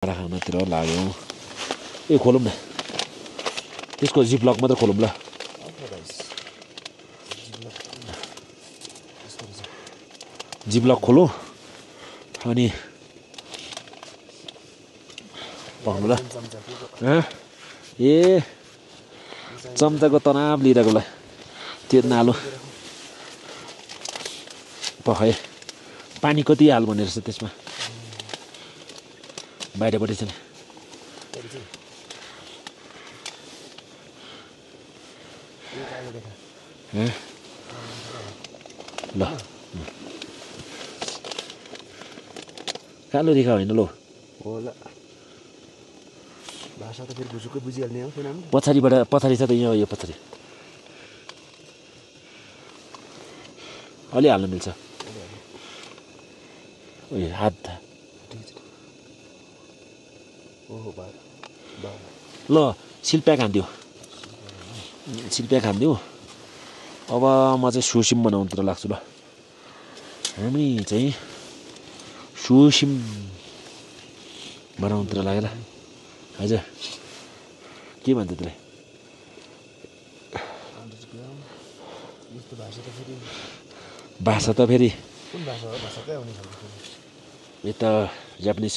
खानातिर लाग्यौँ ए खोलौँ न त्यसको जिपलक मात्र खोलौँ ल जिपलक खोलौँ अनि पक्नु ल ए चम्चाको तनाव लिइरहेको ल त्यो नालो पखाए पानी कति हाल भन्ने रहेछ त्यसमा बाहिरपट्टि छ नि ल कालो रेखा होइन लो होला भाषा त फेरि बुझुकै बुझिहाल्ने हो किन पछाडि छ त यहाँ यो पछाडि अलि हाल्न मिल्छ ओए हात ओहो बा ल सिलप्याक हान्दियो अब म चाहिँ सुसिम बनाउनुतिर लाग्छु ल हामी चाहिँ सुसिम बनाउनुतिर लाग्यो ल हजुर के भन्छ त्यसलाई भाषा त फेरि कुन भाषा हो भाषा कहाँ आउने खालको यता जापानिज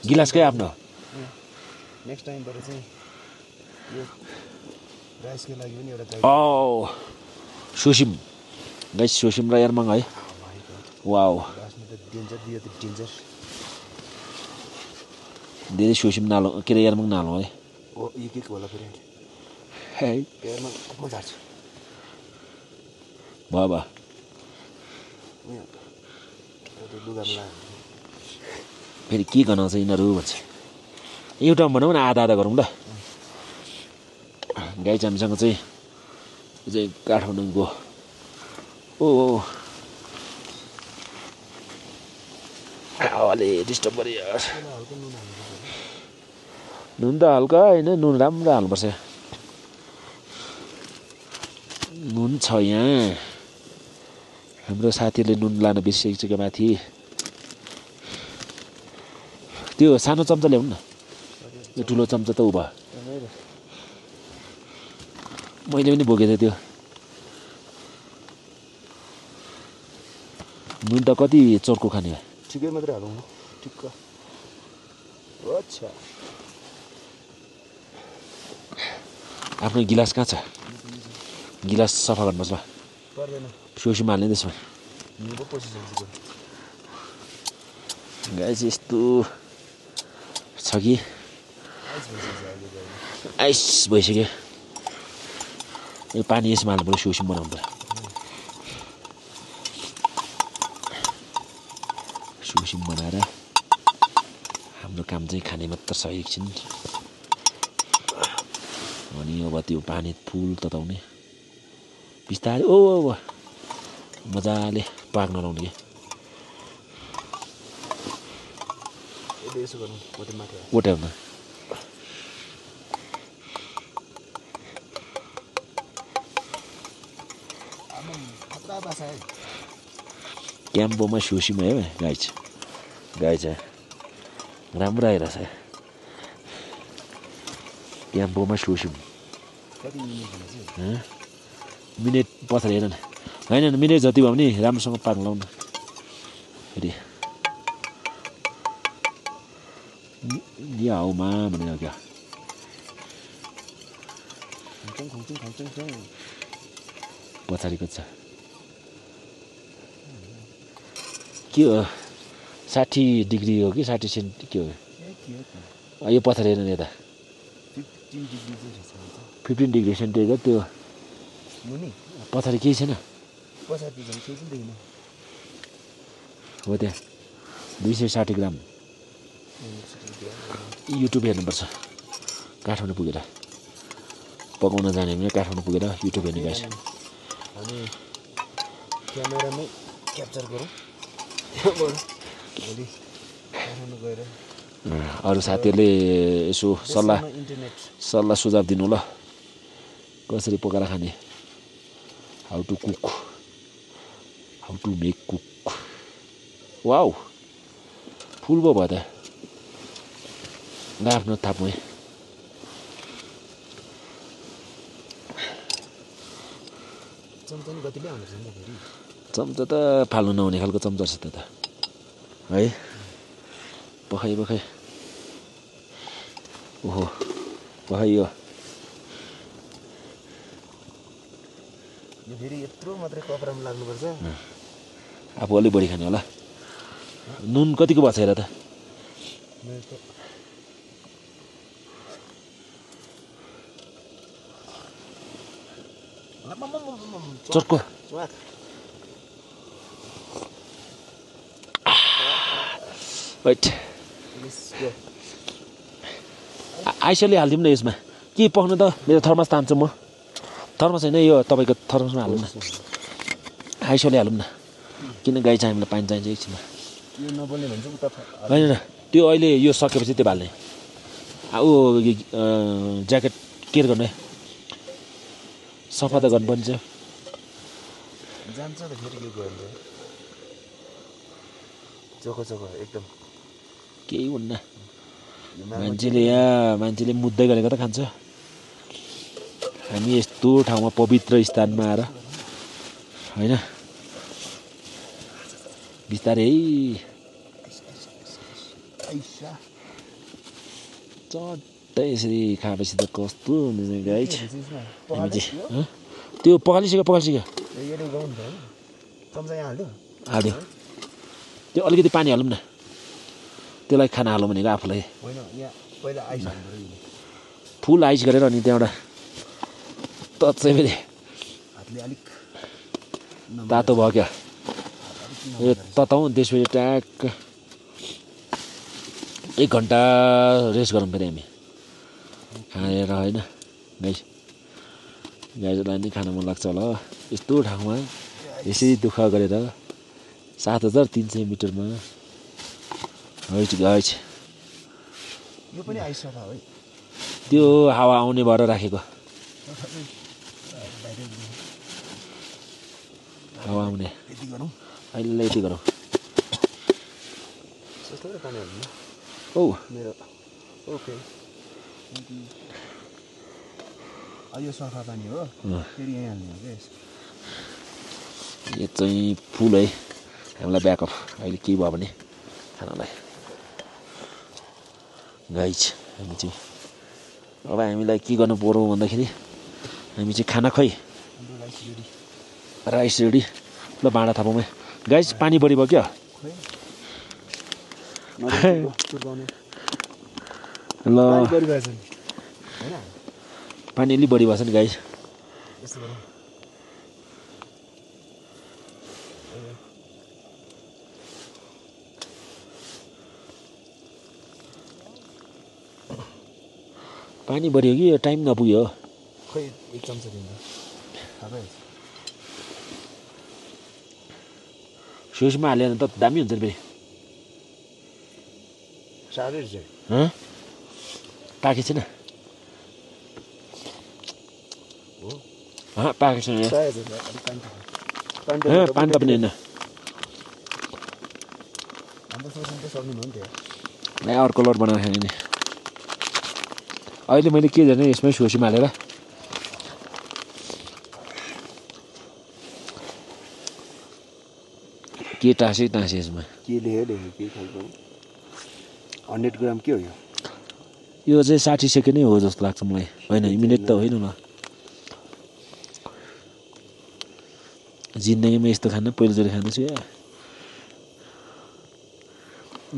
गिलासकै आफ्नो नेक्स्ट टाइमबाट चाहिँ यो राइसको लागि पनि एउटा सुसिम गाइस सुसिम र एरमङ है वाउ डेन्जर दियो त डेन्जर धेरै सुसिम नालो के अरे एरमङ नालो है ओ यो के होला फेरि है एरमङ म झार्छु भयो लुगामा फेरि के गनाउँछ यिनीहरू भन्छ एउटा भनौँ न आधा गरौँ ल गाई चामीसँग चाहिँ काठमाडौँको अलि डिस्टर्ब गऱ्यो यार नुन त हल्का होइन नुन राम्रो हाल्नुपर्छ नुन छ यहाँ हाम्रो साथीहरूले नुन लान बिर्सेको छ क्या माथि त्यो सानो चम्चा ल्याउनु न यो ठुलो चम्चा त उ भयो मैले पनि बोकेको थिएँ त्यो नुन त कति चर्को खाने भयो ठिकै मात्रै हालौँ न ठिक्क अच्छा आफ्नो गिलास कहाँ छ गिलास सफा गर्नुपर्छ ल पर्दैन सुसिम हाल्ने त्यसमा गाई चाहिँ यस्तो छ कि आइस भइसक्यो यो पानी यसमा हाल्नु पऱ्यो सुसिम बनाउनु पऱ्यो सुसिम बनाएर हाम्रो काम चाहिँ खाने मात्र छ एकछिन अनि अब त्यो पानी फुल तताउने बिस्तारै मजाले पाक्न लाउने कोट्याउन क्याम्पोमा सुसिम है गाई छ राम्रो आइरहेछ क्याम्पोमा सुसिम मिनेट पछाडि हेर न होइन मिनेट जति भयो भने राम्रोसँग पाक्न लाउन फेरि या हाउमा भनेर क्या पछाडिको छ के हो 60 डिग्री हो कि 60 सेन्ट के हो यो पछाडि हेर्नु यता 15 डिग्री सेन्टिग्रेड त्यो पछाडि केही छैन हो त्यहाँ 260 ग्राम युट्युब हेर्नुपर्छ काठमाडौँ पुगेर पकाउन जाने भने काठमाडौँ पुगेर युट्युब हेर्ने गाइस हामी क्यामेरामै क्याप्चर गरौँ भोलि काठमाडौँ गएर अरू साथीहरूले यसो सल्लाह इन्टरनेट सुझाव दिनु ल कसरी पकाएर खाने how to make cook wow फुल भयो त आफ्नो थाप्नु है चम्चा नि कतिले आउँछ नि फेरि चम्चा त फाल्नु नहुने खालको चम्चा छ त है पखाइ ओहो पखाइयो यो फेरि यत्रो मात्रै कपडामा लाग्नुपर्छ आफू अलिक बढी खाने होला नुन कतिको भएको छ हेर त चर्को वेट आइसले हालिदिउँ न यसमा के पक्नु त मेरो थर्मस तान्छु म थर्मस होइन यो तपाईँको थर्मसमा हालौँ न आइसले हालौँ न किन गाई चाहिँ हामीलाई पानी चाहिन्छ एकछिनमा यो नबोल्ने भन्छ उता होइन त्यो अहिले यो सकेपछि त्यो हाल्ने ऊ ज्याकेट केयर गर्नु है सफा त गर्नुपर्ने छ जान्छ त फेरि के गर्नु चोखो एकदम केही हुन्न मान्छेले मुद्दै गरेको त खान्छ हामी यस्तो ठाउँमा पवित्र स्थानमा आएर होइन बिस्तारै चट्टै यसरी खाएपछि त कस्तो हुन्छ गाई हामी चाहिँ त्यो पखालिसक्यो हालिदियो त्यो अलिकति पानी हालौँ न त्यसलाई खाना हालौँ भनेको आफूलाई फुल आइस गरेर अनि त्यहाँबाट तत्सै फेरि तातो भयो क्या यो तताउँ त्यसपछि ट्याक्क 1 घन्टा रेस्ट गरौँ फेरि हामी खाएर होइन गाईलाई नि खान मन लाग्छ होला यस्तो ठाउँमा यसरी दुःख गरेर 7300 मिटरमा गाइज यो पनि आइस सफा है त्यो हावा आउने भएर राखेको हावा आउने अहिले यति गरौँ औ मेरो ओके यो सफा पानी हो फेरि यहाँ हाल्ने हो क्या यो चाहिँ फुल है हामीलाई ब्याकअप अहिले के भयो भने खानालाई गाइज हामी चाहिँ अब हामीलाई के गर्नु पर्यो भन्दाखेरि हामी चाहिँ खाना खै राइस रेडी ल भाँडा थापौँ है गाइज पानी बढी भयो क्या ल पानी अलिक बढी भएको छ नि गाइज पानी बढी हो कि यो टाइम नपुग्यो खै 1 चम्चा दिन्छ सुसमा हाल्यो भने त दामी हुन्छ नि फेरि साह्रै रहेछ पाकेको छैन पाकेको छैन पानी त पनि होइन अर्को लट बनाएर खाने नि अहिले मैले के गर्ने यसमै सोसीमा हालेर के टाँसे यसमा के लेख्यो के खालको 100 ग्राम के हो यो चाहिँ 60 सेकेन्डै हो जस्तो लाग्छ मलाई होइन मिनेट त होइन ल जिन्दगीमा यस्तो खाना पहिलोचोटि खाँदैछु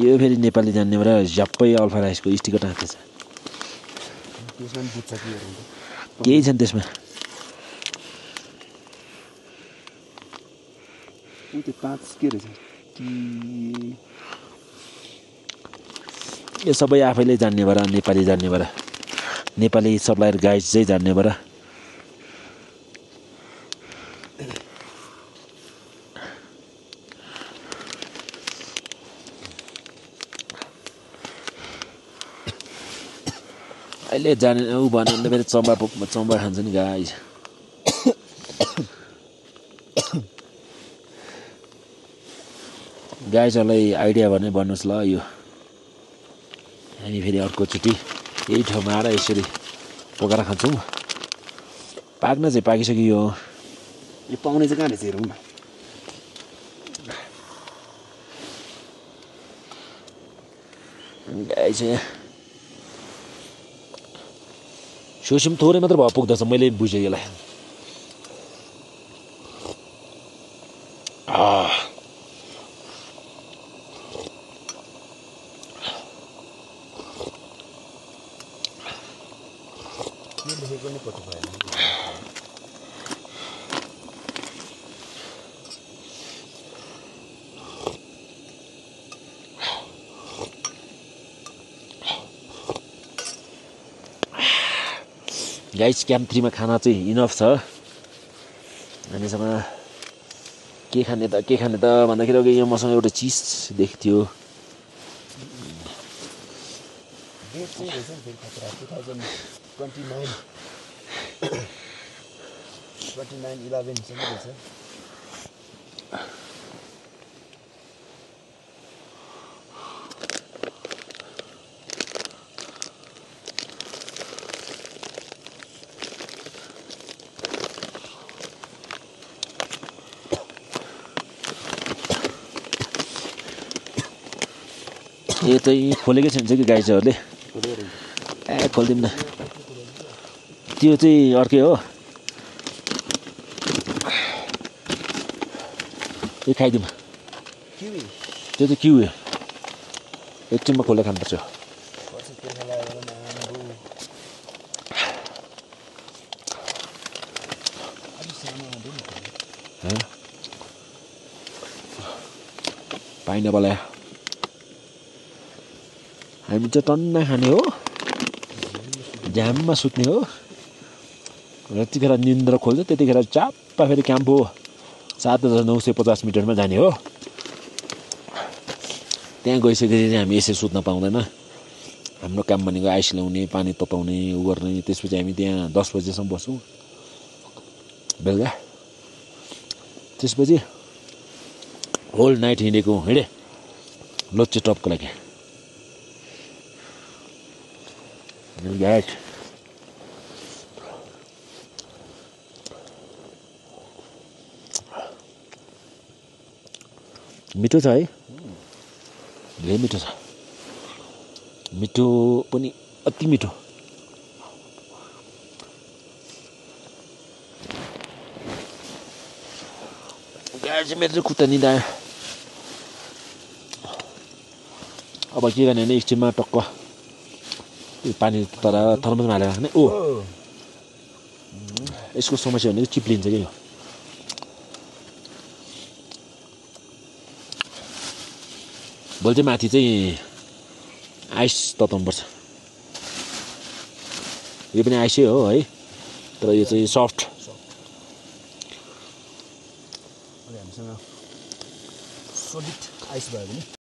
यो फेरि नेपाली जान्नेबाट झ्याप्पै अल्फा राइसको स्टिकर टाँच्दैछ केही छैन त्यसमा यो सबै आफैले जान्नेबाट नेपाली जान्नेबाट नेपाली सप्लायर गाइड चाहिँ जान्नेबाट अहिले जाने ऊ भन्यो भने फेरि चम्बा खान्छ नि गाई गाईहरूलाई आइडिया भने भन्नुहोस् ल यो हामी फेरि अर्कोचोटि यही ठाउँमा आएर यसरी पकाएर खान्छौँ पाक्न चाहिँ पाकिसक्यो यो पाउने चाहिँ कहाँ रहेछ हेरौँ न गाई चाहिँ सोसिम थोरै मात्र भयो पुग्दछ मैले बुझेँ यसलाई लेखेको नै पत्तो भएन गाइस क्याम्प 3 मा खाना चाहिँ इनफ छ हामीसँग के खाने त भन्दाखेरि अघि यहाँ मसँग एउटा चिज देखेको थियो डेट चाहिँ रहेछ नि फेरि खतरा 29/11 सम्म रहेछ यो चाहिँ खोलेकै छैन कि गाई चाहिँहरूले ए खोलिदिउँ न त्यो चाहिँ अर्कै हो यो खाइदिउँ किवी त्यो चाहिँ किवी एकछिनमा खोलेर खानुपर्छ पाइनएप्पल हामी चाहिँ टन्न खाने हो झ्याममा सुत्ने हो र त्यतिखेर निन्द्रा खोल्छ त्यतिखेर चाप्पा फेरि क्याम्प हो 7,950 मिटरमा जाने हो त्यहाँ गइसकेपछि चाहिँ हामी यसरी सुत्न पाउँदैन हाम्रो काम भनेको आइस ल्याउने पानी तताउने उ गर्ने त्यसपछि हामी त्यहाँ 10 बजेसम्म बस्छौँ बेलुका त्यसपछि होल नाइट हिँडे लोचे टपको लागि मिठो छ है धेरै मिठो छ मिठो पनि अति मिठो गाई चाहिँ मेरो चाहिँ खुट्टा निदायो अब के गर्ने भने एकछिनमा टक्क पानी तर थर्मसमा हालेर खाने ओ यसको समस्या भनेको चिप्लिन्छ क्या यो भोलि चाहिँ माथि चाहिँ आइस तताउनुपर्छ यो पनि आइसै हो है तर यो चाहिँ सफ्ट हामीसँग सोलिड आइस भयो भने